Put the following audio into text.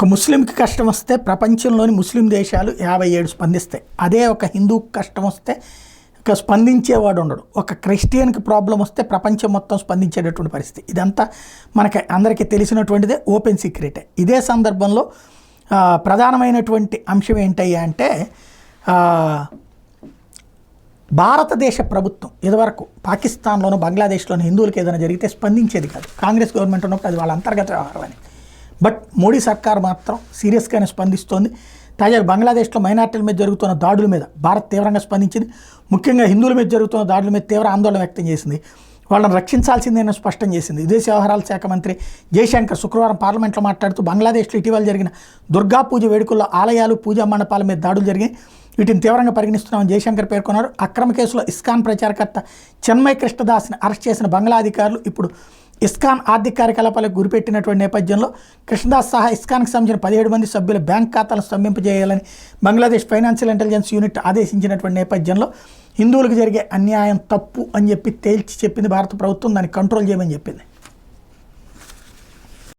ఒక ముస్లింకి కష్టం వస్తే ప్రపంచంలోని ముస్లిం దేశాలు 57 స్పందిస్తాయి. అదే ఒక హిందూకి కష్టం వస్తే ఇక స్పందించేవాడు ఉండడు. ఒక క్రిస్టియన్కి ప్రాబ్లం వస్తే ప్రపంచం మొత్తం స్పందించేటటువంటి పరిస్థితి. ఇదంతా మనకి అందరికీ తెలిసినటువంటిదే, ఓపెన్ సీక్రెటే. ఇదే సందర్భంలో ప్రధానమైనటువంటి అంశం ఏంటయ్యా అంటే భారతదేశ ప్రభుత్వం ఇదివరకు పాకిస్తాన్లోనూ బంగ్లాదేశ్లోనూ హిందువులకు ఏదైనా జరిగితే స్పందించేది కాదు. కాంగ్రెస్ గవర్నమెంట్ ఉన్నప్పుడు అది వాళ్ళ అంతర్గత వ్యవహారం అని. బట్ మోడీ సర్కార్ మాత్రం సీరియస్గానే స్పందిస్తోంది. తాజాగా బంగ్లాదేశ్లో మైనార్టీల మీద జరుగుతున్న దాడుల మీద భారత్ తీవ్రంగా స్పందించింది. ముఖ్యంగా హిందువుల మీద జరుగుతున్న దాడుల మీద తీవ్ర ఆందోళన వ్యక్తం చేసింది. వాళ్ళని రక్షించాల్సిందేనని స్పష్టం చేసింది. విదేశీ వ్యవహారాల శాఖ మంత్రి జయశంకర్ శుక్రవారం పార్లమెంట్లో మాట్లాడుతూ బంగ్లాదేశ్లో ఇటీవల జరిగిన దుర్గా పూజ వేడుకల్లో ఆలయాలు, పూజా మండపాల మీద దాడులు జరిగాయి. వీటిని తీవ్రంగా పరిగణిస్తున్నామని జయశంకర్ పేర్కొన్నారు. అక్రమ కేసులో ఇస్కాన్ ప్రచారకర్త చిన్మయ్ కృష్ణదాస్ని అరెస్ట్ చేసిన బంగ్లా అధికారులు ఇప్పుడు ఇస్కాన్ ఆర్థిక కార్యకలాపాలకు గురిపెట్టినటువంటి నేపథ్యంలో కృష్ణదాస్ సహా ఇస్కాన్కి సంబంధించిన 17 మంది సభ్యుల బ్యాంక్ ఖాతాలను స్తంభింపజేయాలని బంగ్లాదేశ్ ఫైనాన్షియల్ ఇంటెలిజెన్స్ యూనిట్ ఆదేశించినటువంటి నేపథ్యంలో హిందువులకు జరిగే అన్యాయం తప్పు అని చెప్పి తేల్చి చెప్పింది భారత ప్రభుత్వం. దాన్ని కంట్రోల్ చేయమని చెప్పింది.